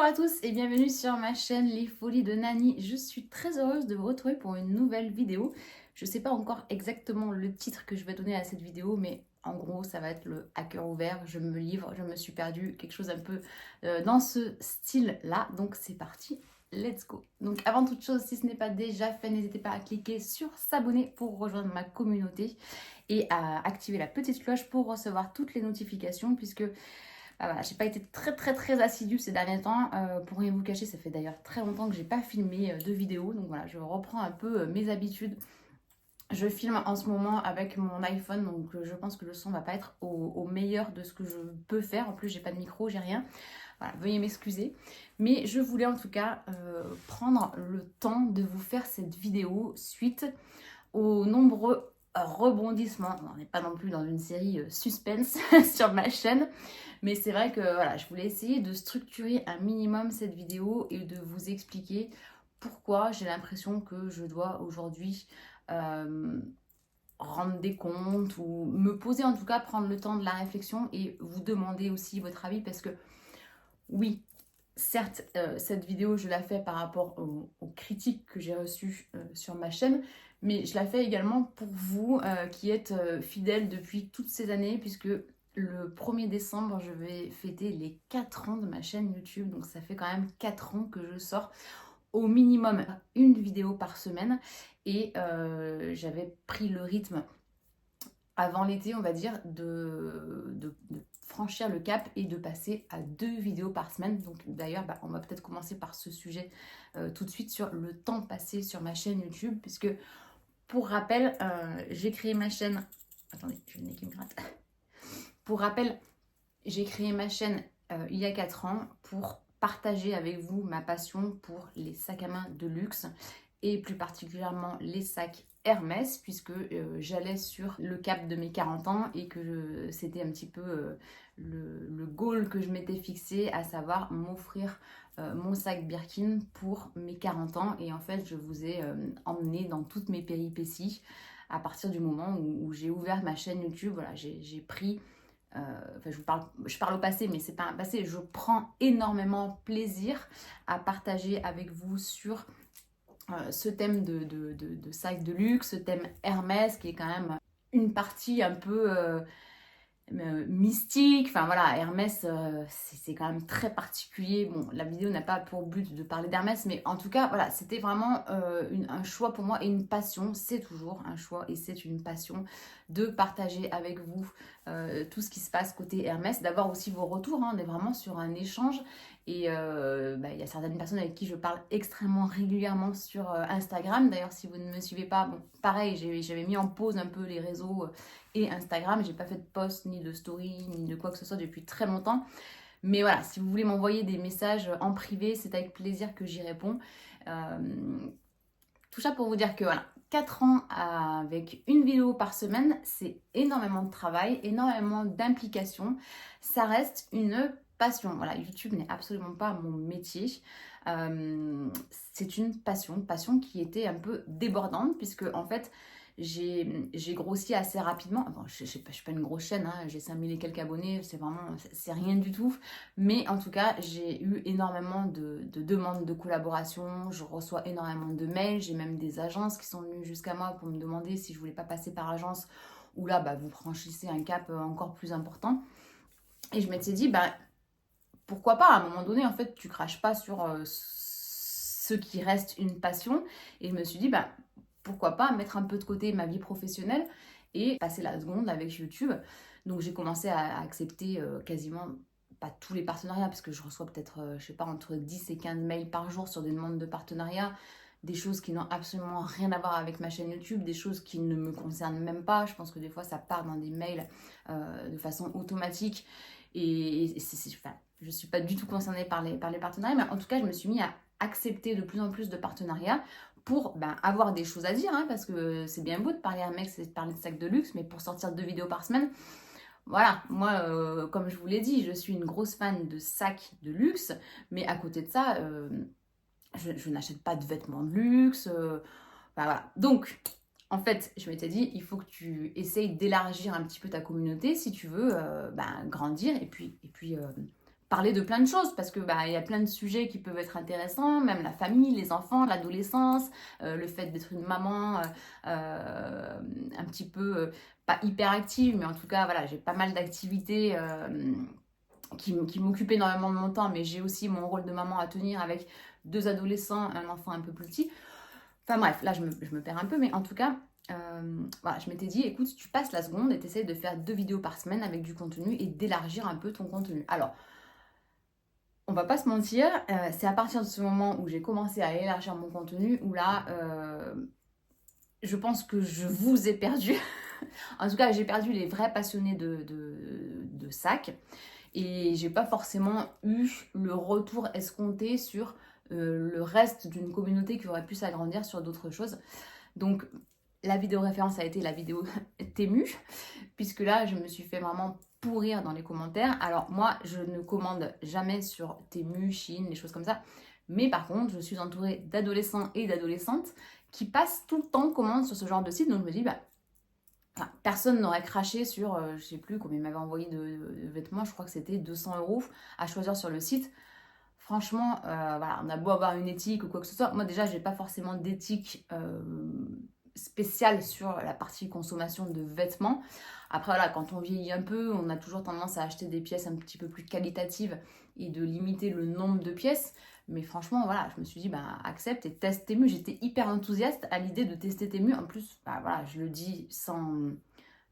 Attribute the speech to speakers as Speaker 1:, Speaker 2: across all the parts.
Speaker 1: à tous et bienvenue sur ma chaîne Les Folies de Nani. Je suis très heureuse de vous retrouver pour une nouvelle vidéo. Je ne sais pas encore exactement le titre que je vais donner à cette vidéo, mais en gros ça va être le à cœur ouvert. Je me livre, je me suis perdue, quelque chose un peu dans ce style-là. Donc c'est parti, let's go. Donc avant toute chose, si ce n'est pas déjà fait, n'hésitez pas à cliquer sur s'abonner pour rejoindre ma communauté et à activer la petite cloche pour recevoir toutes les notifications puisque voilà, j'ai pas été très assidue ces derniers temps. Pour rien vous cacher, ça fait d'ailleurs très longtemps que j'ai pas filmé de vidéo. Donc voilà, je reprends un peu mes habitudes. Je filme en ce moment avec mon iPhone, donc je pense que le son va pas être au meilleur de ce que je peux faire. En plus, j'ai pas de micro, j'ai rien. Voilà, veuillez m'excuser. Mais je voulais en tout cas prendre le temps de vous faire cette vidéo suite aux nombreux rebondissements. On n'est pas non plus dans une série suspense sur ma chaîne, mais c'est vrai que voilà, je voulais essayer de structurer un minimum cette vidéo et de vous expliquer pourquoi j'ai l'impression que je dois aujourd'hui euh, rendre des comptes ou me poser, en tout cas prendre le temps de la réflexion et vous demander aussi votre avis parce que oui, certes, cette vidéo, je la fais par rapport aux critiques que j'ai reçues sur ma chaîne, mais je la fais également pour vous qui êtes fidèles depuis toutes ces années, puisque le 1er décembre, je vais fêter les 4 ans de ma chaîne YouTube, donc ça fait quand même 4 ans que je sors au minimum une vidéo par semaine, et j'avais pris le rythme avant l'été, on va dire, de franchir le cap et de passer à 2 vidéos par semaine. Donc d'ailleurs, on va peut-être commencer par ce sujet tout de suite sur le temps passé sur ma chaîne YouTube, puisque pour rappel, j'ai créé ma chaîne... Attendez, j'ai le nez qui me gratte. Pour rappel, j'ai créé ma chaîne il y a 4 ans pour partager avec vous ma passion pour les sacs à main de luxe et plus particulièrement les sacs Hermès puisque j'allais sur le cap de mes 40 ans et que c'était un petit peu le goal que je m'étais fixé, à savoir m'offrir mon sac Birkin pour mes 40 ans. Et en fait, je vous ai emmené dans toutes mes péripéties à partir du moment où j'ai ouvert ma chaîne YouTube. Voilà, j'ai pris... enfin, je parle au passé, mais c'est pas un passé. Je prends énormément plaisir à partager avec vous sur ce thème de sac de luxe, ce thème Hermès, qui est quand même une partie un peu mystique. Enfin voilà, Hermès, c'est quand même très particulier. Bon, la vidéo n'a pas pour but de parler d'Hermès, mais en tout cas, voilà, c'était vraiment un choix pour moi et une passion. C'est toujours un choix et c'est une passion de partager avec vous tout ce qui se passe côté Hermès, d'avoir aussi vos retours. Hein, on est vraiment sur un échange. Et il y a certaines personnes avec qui je parle extrêmement régulièrement sur Instagram. D'ailleurs, si vous ne me suivez pas, bon, pareil, j'avais mis en pause un peu les réseaux et Instagram. J'ai pas fait de post, ni de story, ni de quoi que ce soit depuis très longtemps. Mais voilà, si vous voulez m'envoyer des messages en privé, c'est avec plaisir que j'y réponds. Tout ça pour vous dire que voilà, 4 ans avec une vidéo par semaine, c'est énormément de travail, énormément d'implication. Ça reste une passion. Voilà, YouTube n'est absolument pas mon métier. C'est une passion qui était un peu débordante puisque en fait, j'ai grossi assez rapidement. Bon, je suis pas une grosse chaîne, hein, j'ai 5000 et quelques abonnés, c'est rien du tout. Mais en tout cas, j'ai eu énormément de demandes de collaboration, je reçois énormément de mails, j'ai même des agences qui sont venues jusqu'à moi pour me demander si je voulais pas passer par agence, ou là, vous franchissez un cap encore plus important. Et je m'étais dit, pourquoi pas, à un moment donné, en fait, tu craches pas sur ce qui reste une passion. Et je me suis dit, pourquoi pas mettre un peu de côté ma vie professionnelle et passer la seconde avec YouTube. Donc j'ai commencé à accepter quasiment, pas tous les partenariats, parce que je reçois peut-être, je sais pas, entre 10 et 15 mails par jour sur des demandes de partenariat, des choses qui n'ont absolument rien à voir avec ma chaîne YouTube, des choses qui ne me concernent même pas. Je pense que des fois ça part dans des mails de façon automatique et enfin, je suis pas du tout concernée par les partenariats, mais en tout cas je me suis mis à accepter de plus en plus de partenariats pour avoir des choses à dire, hein, parce que c'est bien beau de parler à un mec, c'est de parler de sacs de luxe, mais pour sortir 2 vidéos par semaine, voilà, moi, comme je vous l'ai dit, je suis une grosse fan de sacs de luxe, mais à côté de ça, je n'achète pas de vêtements de luxe, voilà. Donc, en fait, je m'étais dit, il faut que tu essayes d'élargir un petit peu ta communauté si tu veux grandir et puis parler de plein de choses parce que bah, il y a plein de sujets qui peuvent être intéressants, même la famille, les enfants, l'adolescence, le fait d'être une maman un petit peu, pas hyper active, mais en tout cas, voilà, j'ai pas mal d'activités qui m'occupent énormément de mon temps, mais j'ai aussi mon rôle de maman à tenir avec 2 adolescents, un enfant un peu plus petit. Enfin bref, là je me perds un peu, mais en tout cas, voilà, je m'étais dit, écoute, tu passes la seconde et tu essayes de faire 2 vidéos par semaine avec du contenu et d'élargir un peu ton contenu. Alors, on va pas se mentir, c'est à partir de ce moment où j'ai commencé à élargir mon contenu, où là, je pense que je vous ai perdu. En tout cas, j'ai perdu les vrais passionnés de sac. Et j'ai pas forcément eu le retour escompté sur le reste d'une communauté qui aurait pu s'agrandir sur d'autres choses. Donc la vidéo référence a été la vidéo Temu, puisque là je me suis fait vraiment pourrir dans les commentaires. Alors moi je ne commande jamais sur Temu, Shein, les choses comme ça, mais par contre je suis entourée d'adolescents et d'adolescentes qui passent tout le temps commande sur ce genre de site, donc je me dis bah enfin, personne n'aurait craché sur, je sais plus combien il m'avait envoyé de vêtements, je crois que c'était 200 € à choisir sur le site. Franchement, voilà, on a beau avoir une éthique ou quoi que ce soit. Moi déjà, je n'ai pas forcément d'éthique spéciale sur la partie consommation de vêtements. Après voilà, quand on vieillit un peu, on a toujours tendance à acheter des pièces un petit peu plus qualitatives et de limiter le nombre de pièces. Mais franchement, voilà, je me suis dit, bah, accepte et teste Temu. J'étais hyper enthousiaste à l'idée de tester Temu. En plus, bah, voilà, je le dis sans...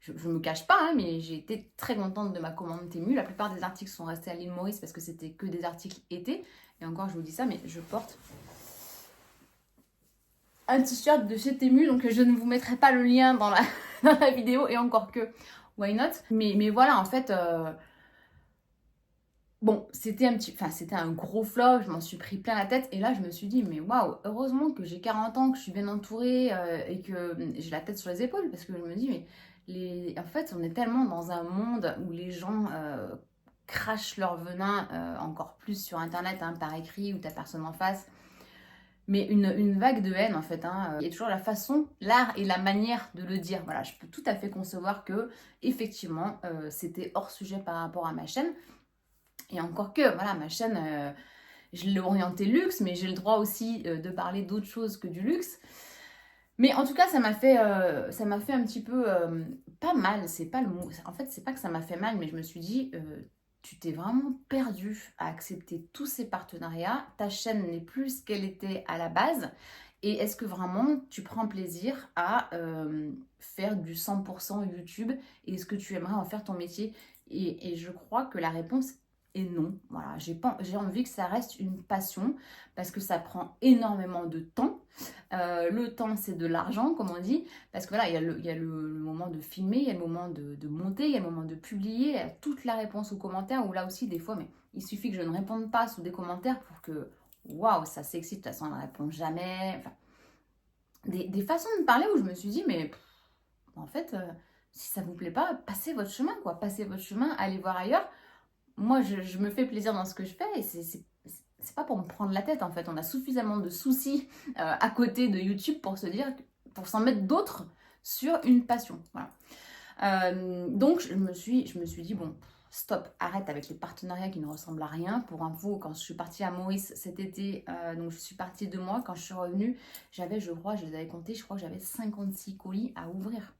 Speaker 1: Je me cache pas, hein, mais j'ai été très contente de ma commande Temu. La plupart des articles sont restés à l'île Maurice parce que c'était que des articles été. Et encore, je vous dis ça, mais je porte un t-shirt de chez Temu, donc je ne vous mettrai pas le lien dans la, dans la vidéo. Et encore que, why not? Mais voilà, en fait... Bon, c'était un gros flop, je m'en suis pris plein la tête et là je me suis dit mais waouh, heureusement que j'ai 40 ans, que je suis bien entourée et que j'ai la tête sur les épaules parce que je me dis mais en fait on est tellement dans un monde où les gens crachent leur venin encore plus sur internet hein, par écrit ou t'as personne en face. Mais une vague de haine en fait, hein. Il y a toujours la façon, l'art et la manière de le dire. Voilà, je peux tout à fait concevoir que effectivement c'était hors sujet par rapport à ma chaîne. Et encore que, voilà, ma chaîne, je l'ai orientée luxe, mais j'ai le droit aussi de parler d'autre chose que du luxe. Mais en tout cas, ça m'a fait un petit peu pas mal, c'est pas le mot. En fait, c'est pas que ça m'a fait mal, mais je me suis dit, tu t'es vraiment perdu à accepter tous ces partenariats. Ta chaîne n'est plus ce qu'elle était à la base. Et est-ce que vraiment tu prends plaisir à faire du 100% YouTube? Et est-ce que tu aimerais en faire ton métier? Et je crois que la réponse et non, voilà, j'ai envie que ça reste une passion parce que ça prend énormément de temps. Le temps, c'est de l'argent, comme on dit, parce que voilà, il y a le moment de filmer, il y a le moment de monter, il y a le moment de publier, il y a toute la réponse aux commentaires, où là aussi, des fois, mais il suffit que je ne réponde pas sous des commentaires pour que, waouh, ça s'excite, de toute façon, elle ne répond jamais. Enfin, des façons de parler où je me suis dit, mais en fait, si ça vous plaît pas, passez votre chemin, quoi. Passez votre chemin, allez voir ailleurs. Moi, je me fais plaisir dans ce que je fais et c'est pas pour me prendre la tête en fait. On a suffisamment de soucis à côté de YouTube pour se dire, pour s'en mettre d'autres sur une passion. Voilà. Donc, je me suis dit, bon, stop, arrête avec les partenariats qui ne ressemblent à rien. Pour info, quand je suis partie à Maurice cet été, donc je suis partie 2 mois, quand je suis revenue, j'avais, je crois, je les avais comptés, je crois que j'avais 56 colis à ouvrir.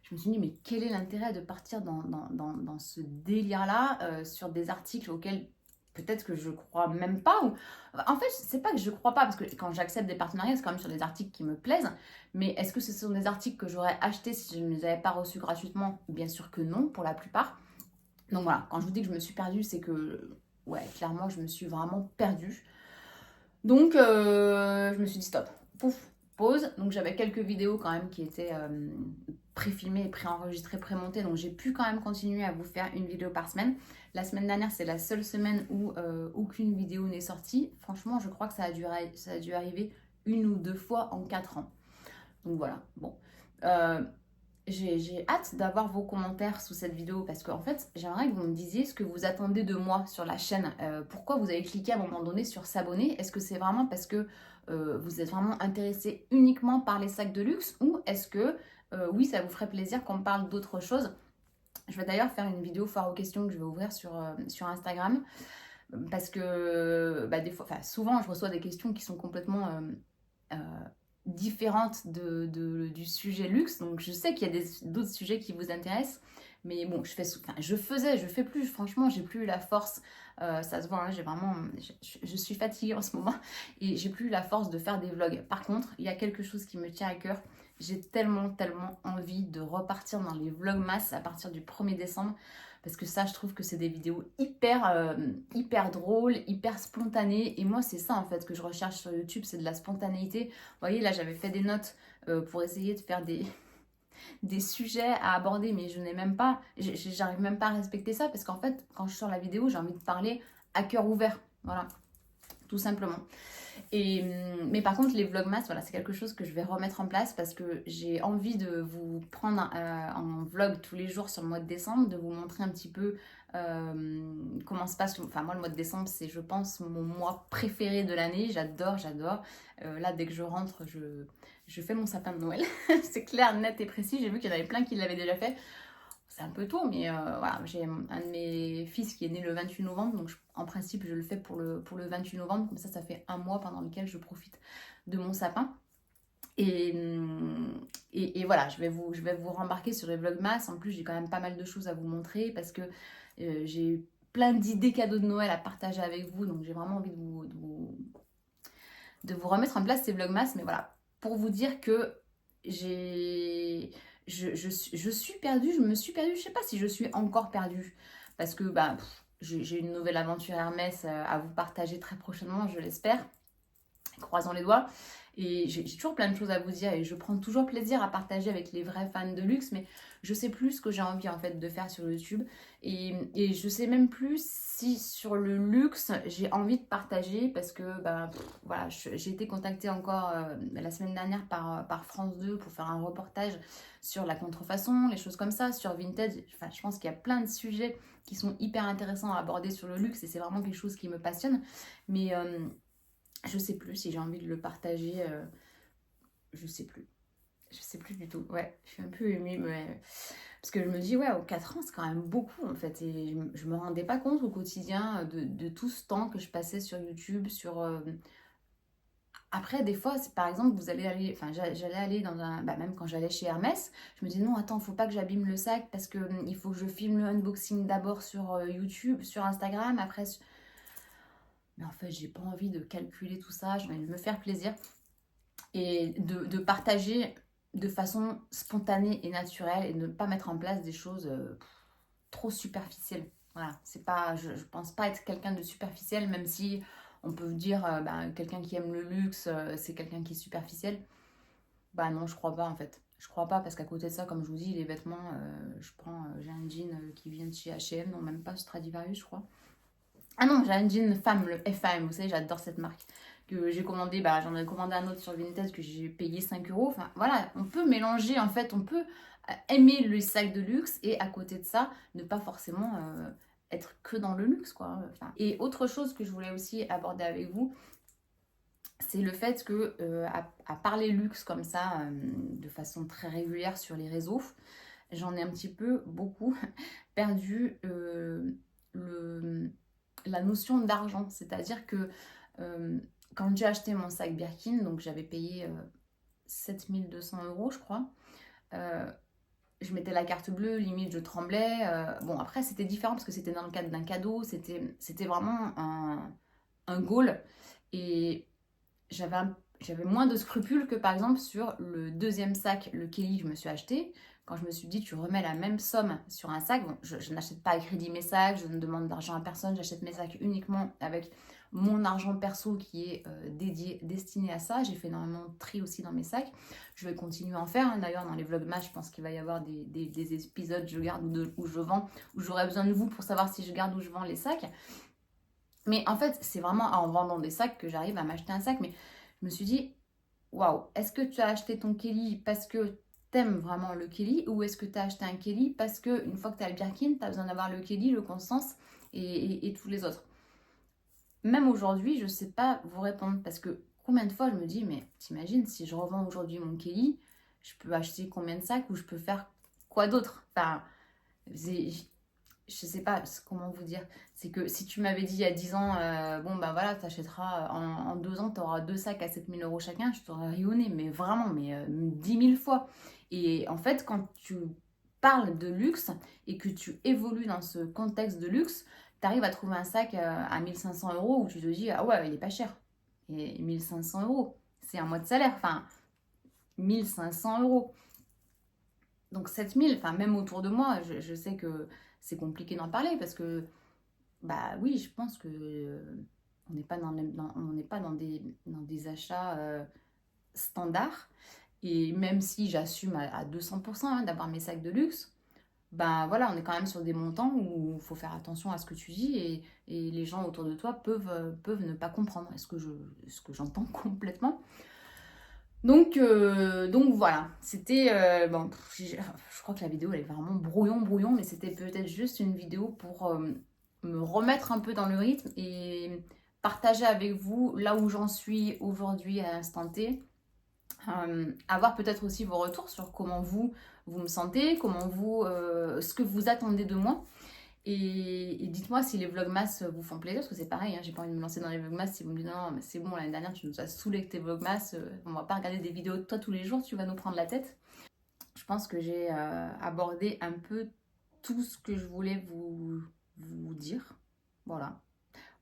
Speaker 1: Je me suis dit, mais quel est l'intérêt de partir dans ce délire-là sur des articles auxquels peut-être que je crois même pas ou... En fait, c'est pas que je crois pas, parce que quand j'accepte des partenariats, c'est quand même sur des articles qui me plaisent, mais est-ce que ce sont des articles que j'aurais achetés si je ne les avais pas reçus gratuitement? Bien sûr que non, pour la plupart. Donc voilà, quand je vous dis que je me suis perdue, c'est que, ouais, clairement, je me suis vraiment perdue. Donc, je me suis dit stop, pouf, pause. Donc j'avais quelques vidéos quand même qui étaient pré-filmées, pré-enregistrées, pré-montées. Donc j'ai pu quand même continuer à vous faire une vidéo par semaine. La semaine dernière, c'est la seule semaine où aucune vidéo n'est sortie. Franchement, je crois que ça a dû arriver 1 ou 2 fois en 4 ans. Donc voilà, bon. J'ai hâte d'avoir vos commentaires sous cette vidéo parce qu'en fait, j'aimerais que vous me disiez ce que vous attendez de moi sur la chaîne. Pourquoi vous avez cliqué à un moment donné sur s'abonner? Est-ce que c'est vraiment parce que vous êtes vraiment intéressé uniquement par les sacs de luxe ou est-ce que oui, ça vous ferait plaisir qu'on parle d'autre chose? Je vais d'ailleurs faire une vidéo foire aux questions que je vais ouvrir sur Instagram. Parce que bah, des fois, souvent, je reçois des questions qui sont complètement euh, différentes du sujet luxe. Donc, je sais qu'il y a d'autres sujets qui vous intéressent. Mais bon, je fais plus. Franchement, j'ai plus la force. Ça se voit, hein, j'ai vraiment. Je suis fatiguée en ce moment. Et j'ai plus la force de faire des vlogs. Par contre, il y a quelque chose qui me tient à cœur. J'ai tellement envie de repartir dans les vlogmas à partir du 1er décembre. Parce que ça, je trouve que c'est des vidéos hyper drôles, hyper spontanées. Et moi, c'est ça en fait que je recherche sur YouTube, c'est de la spontanéité. Vous voyez, là, j'avais fait des notes pour essayer de faire des sujets à aborder, mais je n'ai même pas, j'arrive même pas à respecter ça. Parce qu'en fait, quand je sors la vidéo, j'ai envie de parler à cœur ouvert. Voilà, tout simplement. Mais par contre, les vlogmas, voilà, c'est quelque chose que je vais remettre en place parce que j'ai envie de vous prendre en vlog tous les jours sur le mois de décembre, de vous montrer un petit peu comment se passe. Enfin, moi, le mois de décembre, c'est, je pense, mon mois préféré de l'année. J'adore. Là, dès que je rentre, je fais mon sapin de Noël. C'est clair, net et précis. J'ai vu qu'il y en avait plein qui l'avaient déjà fait. C'est un peu tôt, mais voilà, j'ai un de mes fils qui est né le 28 novembre, donc en principe je le fais pour le 28 novembre, comme ça fait un mois pendant lequel je profite de mon sapin. Et voilà, je vais vous rembarquer sur les vlogmas. En plus, j'ai quand même pas mal de choses à vous montrer parce que j'ai plein d'idées cadeaux de Noël à partager avec vous, donc j'ai vraiment envie de vous remettre en place ces vlogmas. Mais voilà, pour vous dire que je suis perdue, je me suis perdue, je sais pas si je suis encore perdue, parce que bah, j'ai une nouvelle aventure Hermès à vous partager très prochainement, je l'espère, croisons les doigts, et j'ai toujours plein de choses à vous dire, et je prends toujours plaisir à partager avec les vrais fans de luxe, mais je sais plus ce que j'ai envie en fait de faire sur YouTube, et je sais même plus si sur le luxe j'ai envie de partager, parce que bah, voilà, j'ai été contactée encore la semaine dernière par France 2 pour faire un reportage sur la contrefaçon, les choses comme ça, sur Vinted. Enfin, je pense qu'il y a plein de sujets qui sont hyper intéressants à aborder sur le luxe, et c'est vraiment quelque chose qui me passionne, mais je sais plus si j'ai envie de le partager. Je sais plus. Je sais plus du tout. Ouais, je suis un peu émue. Mais parce que je me dis, ouais, aux 4 ans, c'est quand même beaucoup en fait. Et je me rendais pas compte au quotidien de tout ce temps que je passais sur YouTube, Après, des fois, par exemple, vous allez aller, enfin, j'allais aller dans un, bah, même quand j'allais chez Hermès, je me dis non, attends, faut pas que j'abîme le sac parce que il faut que je filme le unboxing d'abord sur YouTube, sur Instagram, après. Mais en fait, j'ai pas envie de calculer tout ça, j'ai envie de me faire plaisir et de partager de façon spontanée et naturelle et de ne pas mettre en place des choses trop superficielles. Voilà, c'est pas, je pense pas être quelqu'un de superficiel, même si on peut dire bah, quelqu'un qui aime le luxe, c'est quelqu'un qui est superficiel. Bah non, je crois pas en fait. Je crois pas parce qu'à côté de ça, comme je vous dis, les vêtements, j'ai un jean qui vient de chez H&M, non même pas Stradivarius, je crois. Ah non, j'ai un jean femme, le FAM, vous savez, j'adore cette marque. Que j'ai commandé, bah, j'en ai commandé un autre sur Vinted que j'ai payé 5 euros. Enfin voilà, on peut mélanger en fait, on peut aimer le sac de luxe et à côté de ça, ne pas forcément être que dans le luxe quoi. Enfin, et autre chose que je voulais aussi aborder avec vous, c'est le fait que à parler luxe comme ça, de façon très régulière sur les réseaux, j'en ai un petit peu beaucoup perdu la notion d'argent. C'est-à-dire que quand j'ai acheté mon sac Birkin, donc j'avais payé 7200 euros, je crois. Je mettais la carte bleue, limite je tremblais. Bon, après, c'était différent parce que c'était dans le cadre d'un cadeau. C'était vraiment un goal. Et j'avais moins de scrupules que par exemple sur le deuxième sac, le Kelly que je me suis acheté. Quand je me suis dit, tu remets la même somme sur un sac, bon, je n'achète pas à crédit mes sacs, je ne demande d'argent à personne, j'achète mes sacs uniquement avec mon argent perso qui est destiné à ça. J'ai fait énormément de tri aussi dans mes sacs. Je vais continuer à en faire. Hein. D'ailleurs, dans les vlogmas, je pense qu'il va y avoir des épisodes je garde ou je vends, où j'aurai besoin de vous pour savoir si je garde ou je vends les sacs. Mais en fait, c'est vraiment en vendant des sacs que j'arrive à m'acheter un sac. Mais je me suis dit, waouh, est-ce que tu as acheté ton Kelly parce que t'aimes vraiment le Kelly ou est-ce que tu as acheté un Kelly parce que une fois que tu as le Birkin, tu as besoin d'avoir le Kelly, le Constance et tous les autres. Même aujourd'hui, je ne sais pas vous répondre parce que combien de fois je me dis, mais t'imagines, si je revends aujourd'hui mon Kelly, je peux acheter combien de sacs ou je peux faire quoi d'autre? Enfin, Je sais pas comment vous dire. C'est que si tu m'avais dit il y a 10 ans, bon bah voilà, t'achèteras en 2 ans, t'auras 2 sacs à 7 000 € chacun, je t'aurais rayonné, mais vraiment, mais 10 000 fois. Et en fait, quand tu parles de luxe et que tu évolues dans ce contexte de luxe, t'arrives à trouver un sac à 1 500 € où tu te dis, ah ouais, il est pas cher. Et 1 500 €, c'est un mois de salaire, enfin, 1 500 €. Donc 7 000, enfin même autour de moi, je sais que c'est compliqué d'en parler parce que, bah oui, je pense que on n'est pas on n'est pas dans des achats standards. Et même si j'assume à 200% hein, d'avoir mes sacs de luxe, ben voilà, on est quand même sur des montants où il faut faire attention à ce que tu dis et les gens autour de toi peuvent ne pas comprendre. Est-ce que j'entends complètement? Donc voilà, c'était bon, je crois que la vidéo elle est vraiment brouillon, mais c'était peut-être juste une vidéo pour me remettre un peu dans le rythme et partager avec vous là où j'en suis aujourd'hui à l'instant T. Avoir peut-être aussi vos retours sur comment vous me sentez, ce que vous attendez de moi. Et dites-moi si les vlogmas vous font plaisir, parce que c'est pareil, hein, j'ai pas envie de me lancer dans les vlogmas si vous me dites non, mais c'est bon, l'année dernière tu nous as saoulé avec tes vlogmas, on va pas regarder des vidéos de toi tous les jours, tu vas nous prendre la tête. Je pense que j'ai abordé un peu tout ce que je voulais vous dire. Voilà.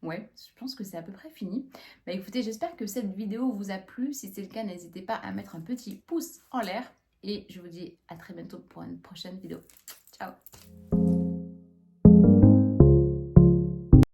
Speaker 1: Ouais, je pense que c'est à peu près fini. Bah écoutez, j'espère que cette vidéo vous a plu. Si c'est le cas, n'hésitez pas à mettre un petit pouce en l'air. Et je vous dis à très bientôt pour une prochaine vidéo. Ciao!